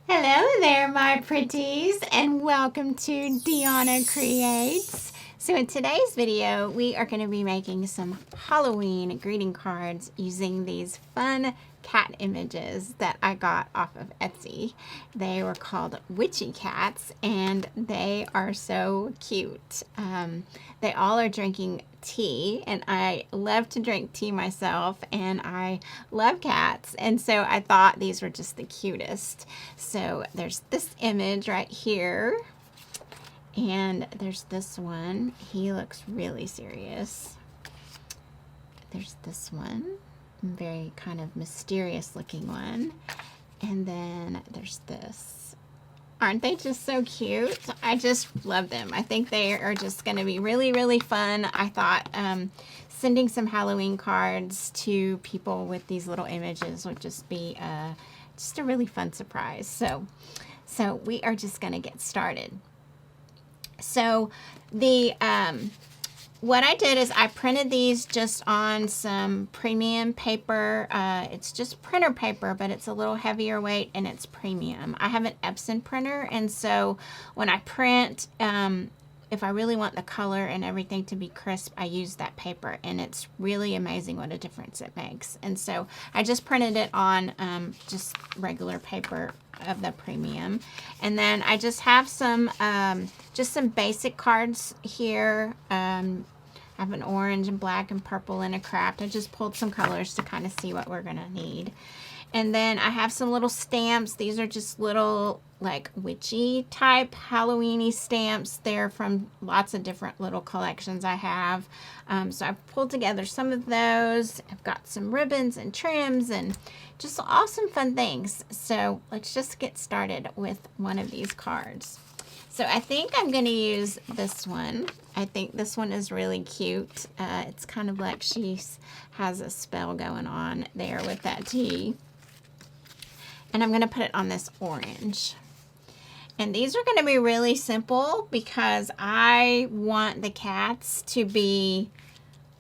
Hello there, my pretties, and welcome to Deanna Creates. So in today's video, we are going to be making some Halloween greeting cards using these fun cat images that I got off of Etsy. They were called witchy cats, and they are so cute. They all are drinking tea, and I love to drink tea myself, and I love cats, and so I thought these were just the cutest. So there's this image right here, and there's this one. He looks really serious. There's this one, very kind of mysterious looking one, and then there's this. Aren't they just so cute? I just love them. I think they are just going to be really, really fun. I thought sending some Halloween cards to people with these little images would just be just a really fun surprise. So we are just going to get started. So the what I did is I printed these just on some premium paper. It's just printer paper, but it's a little heavier weight and it's premium. I have an Epson printer, and so when I print, if I really want the color and everything to be crisp, I use that paper, and it's really amazing what a difference it makes. And so I just printed it on just regular paper of the premium. And then I just have some basic cards here. I have an orange and black and purple and a craft. I just pulled some colors to kind of see what we're gonna need. And then I have some little stamps. These are just little like witchy type Halloweeny stamps. They're from lots of different little collections I have. So I've pulled together some of those. I've got some ribbons and trims and just awesome fun things. So let's just get started with one of these cards. So I think I'm going to use this one. I think this one is really cute. It's kind of like she has a spell going on there with that tea. And I'm going to put it on this orange. And these are going to be really simple because I want the cats to be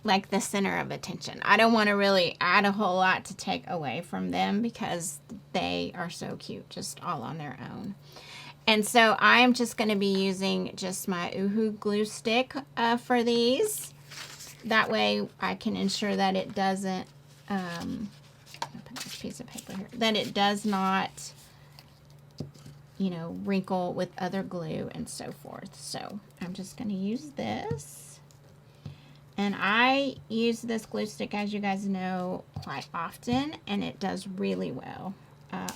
like the center of attention. I don't want to really add a whole lot to take away from them because they are so cute just all on their own. And so I am just going to be using just my Uhu glue stick for these. That way I can ensure that it doesn't, I'll put this piece of paper here, that it does not, you know, wrinkle with other glue and so forth. So I'm just going to use this. And I use this glue stick, as you guys know, quite often, and it does really well.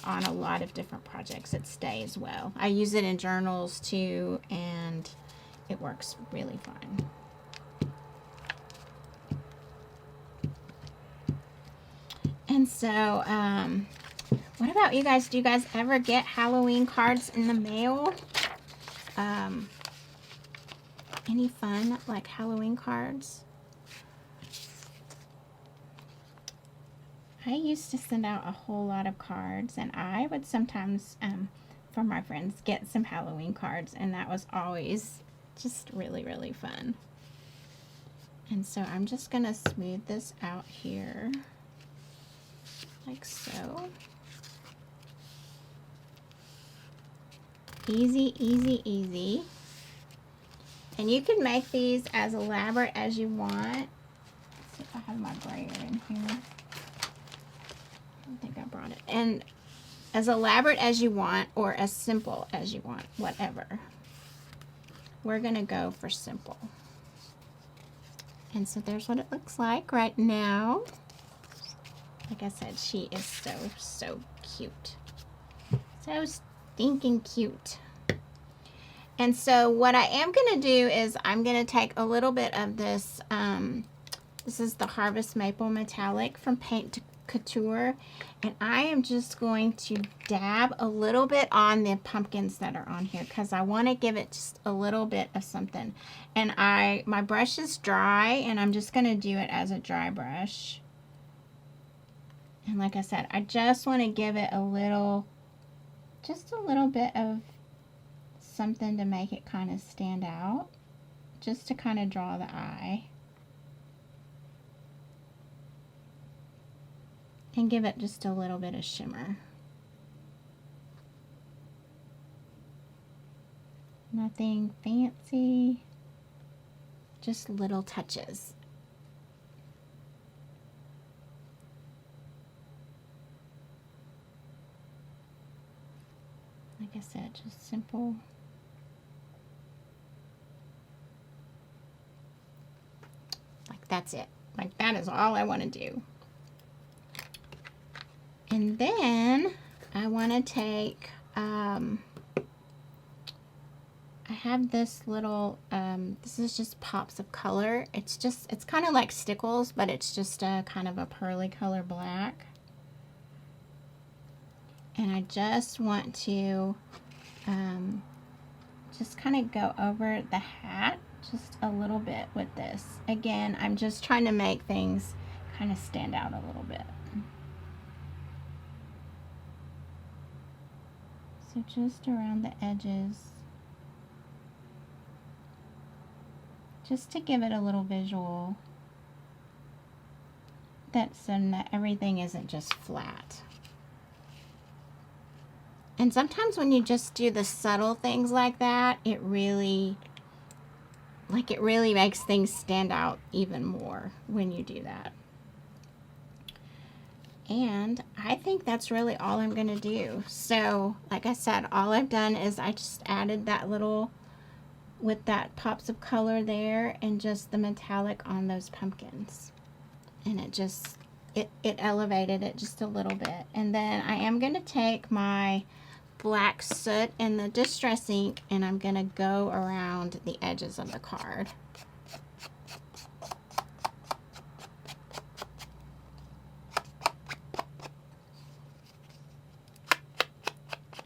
On a lot of different projects. It stays well. I use it in journals too, and it works really fine. And so, what about you guys? Do you guys ever get Halloween cards in the mail? Any fun, like, Halloween cards? I used to send out a whole lot of cards, and I would sometimes, from my friends, get some Halloween cards, and that was always just really, really fun. And so I'm just going to smooth this out here, like so. Easy, easy, easy. And you can make these as elaborate as you want. Let's see if I have my brayer in here. I don't think I brought it. And as elaborate as you want or as simple as you want, whatever. We're going to go for simple. And so there's what it looks like right now. Like I said, she is so, so cute. So stinking cute. And so what I am going to do is I'm going to take a little bit of this. This is the Harvest Maple Metallic from Paint to Couture, and I am just going to dab a little bit on the pumpkins that are on here because I want to give it just a little bit of something. And my brush is dry, and I'm just going to do it as a dry brush. And like I said, I just want to give it a little, just a little bit of something to make it kind of stand out, just to kind of draw the eye. And give it just a little bit of shimmer. Nothing fancy, just little touches. Like I said, just simple. Like that's it. Like that is all I want to do. And then I want to take, I have this little, this is just pops of color. It's kind of like Stickles, but it's just a kind of a pearly color black. And I just want to just kind of go over the hat just a little bit with this. Again, I'm just trying to make things kind of stand out a little bit. So just around the edges, just to give it a little visual, so that everything isn't just flat. And sometimes when you just do the subtle things like that, it really makes things stand out even more when you do that. And I think that's really all I'm gonna do. So, like I said, all I've done is I just added that little, with that pops of color there, and just the metallic on those pumpkins. And it just, it elevated it just a little bit. And then I am gonna take my black soot and the Distress ink, and I'm gonna go around the edges of the card.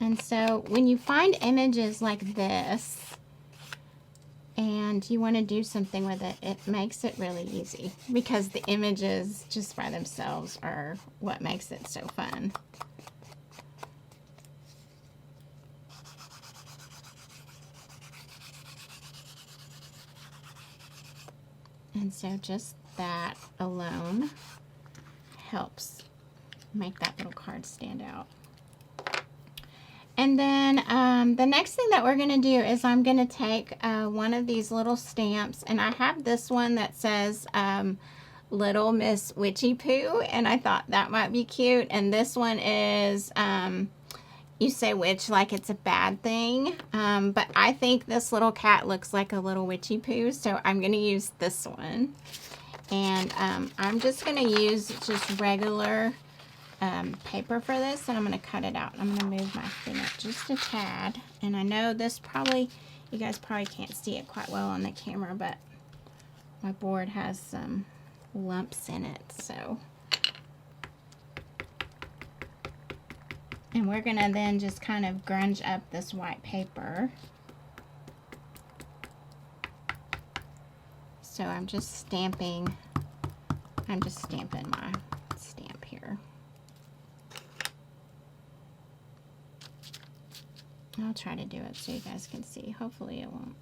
And so when you find images like this and you want to do something with it, it makes it really easy, because the images just by themselves are what makes it so fun. And so just that alone helps make that little card stand out. And then the next thing that we're going to do is I'm going to take one of these little stamps, and I have this one that says Little Miss Witchy Poo, and I thought that might be cute. And this one is You Say Witch Like It's a Bad Thing, but I think this little cat looks like a little witchy poo, so I'm going to use this one. And I'm just going to use just regular paper for this, and I'm going to cut it out. I'm going to move my thing up just a tad, and I know this probably, you guys probably can't see it quite well on the camera, but my board has some lumps in it, so. And we're going to then just kind of grunge up this white paper. So I'm just stamping my stamp here. I'll try to do it so you guys can see. Hopefully it won't.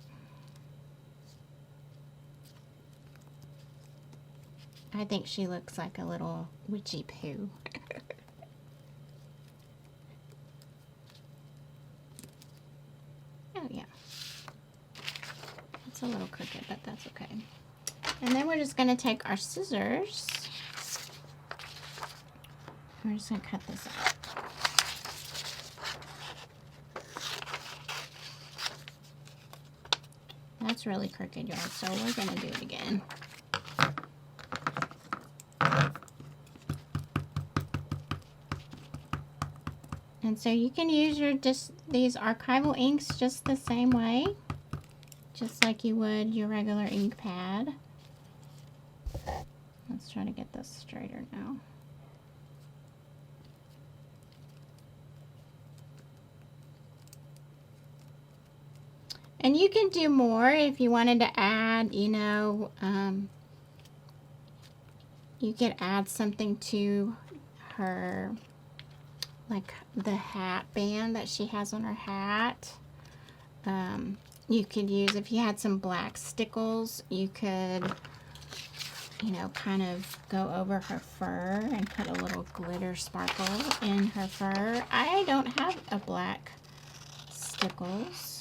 I think she looks like a little witchy poo. Oh yeah. It's a little crooked, but that's okay. And then we're just going to take our scissors. We're just going to cut this out. That's really crooked, y'all, so we're going to do it again. And so you can use these archival inks just the same way, just like you would your regular ink pad. Let's try to get this straighter now. And you can do more if you wanted to add, you know, you could add something to her, like the hat band that she has on her hat. You could use, if you had some black stickles, you could, you know, kind of go over her fur and put a little glitter sparkle in her fur. I don't have a black stickles.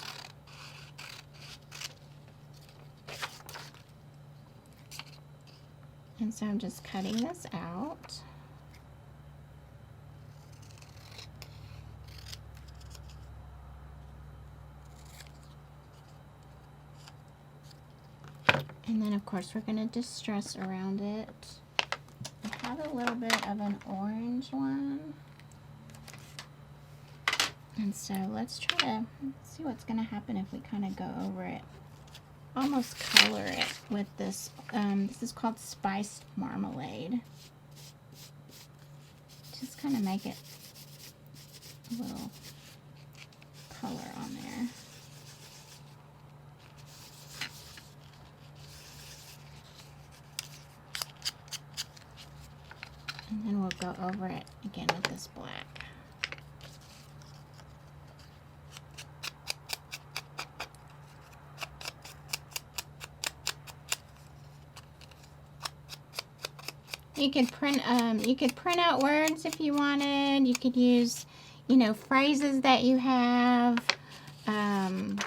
And so I'm just cutting this out. And then of course we're going to distress around it. I have a little bit of an orange one. And so let's try to see what's going to happen if we kind of go over it. Almost color it with this. This is called spiced marmalade. Just kind of make it a little color on there. And then we'll go over it again with this black. You could print out words if you wanted. You could use, you know, phrases that you have, kind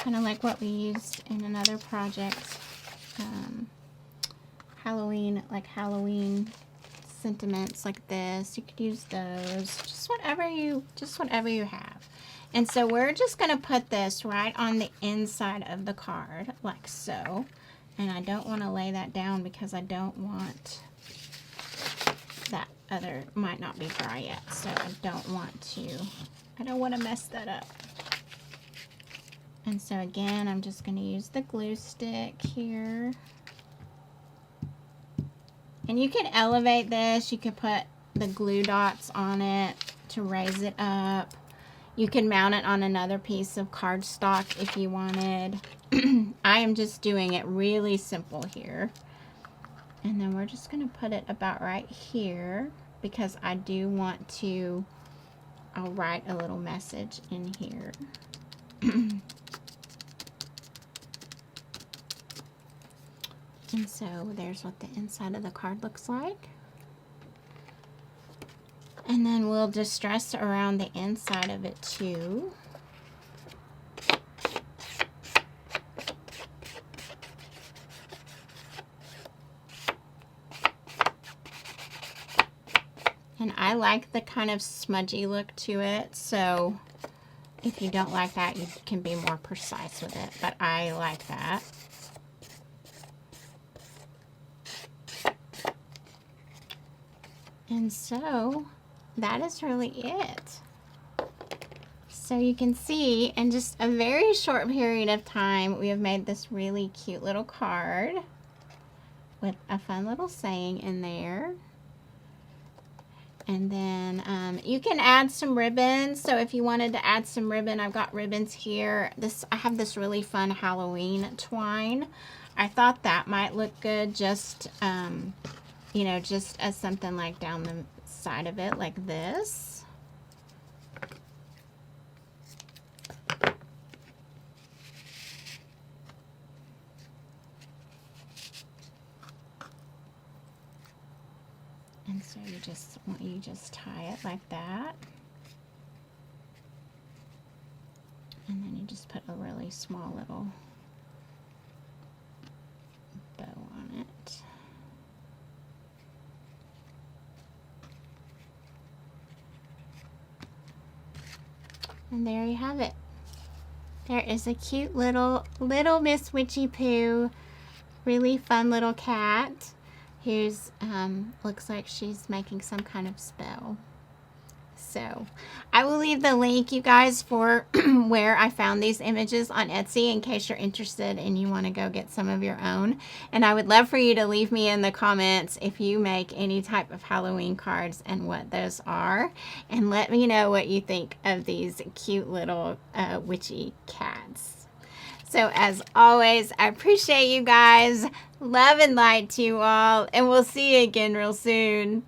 of like what we used in another project, Halloween, like Halloween sentiments like this. You could use those, just whatever you have. And so we're just going to put this right on the inside of the card, like so. And I don't want to lay that down because I don't want that other might not be dry yet, so I don't want to mess that up. And so again, I'm just going to use the glue stick here. And you can elevate this. You could put the glue dots on it to raise it up. You can mount it on another piece of cardstock if you wanted. I am just doing it really simple here. And then we're just going to put it about right here because I do want to, I'll write a little message in here. And so there's what the inside of the card looks like. And then we'll distress around the inside of it too. And I like the kind of smudgy look to it, so if you don't like that, you can be more precise with it, but I like that. And so that is really it. So you can see in just a very short period of time, we have made this really cute little card with a fun little saying in there. And then you can add some ribbons. So if you wanted to add some ribbon, I've got ribbons here. I have this really fun Halloween twine. I thought that might look good just, you know, just as something like down the side of it like this. And so you just tie it like that. And then you just put a really small little bow on it. And there you have it. There is a cute little Miss Witchy Poo, really fun little cat who's looks like she's making some kind of spell. So I will leave the link, you guys, for where I found these images on Etsy in case you're interested and you want to go get some of your own. And I would love for you to leave me in the comments if you make any type of Halloween cards and what those are. And let me know what you think of these cute little witchy cats. So as always, I appreciate you guys. Love and light to you all. And we'll see you again real soon.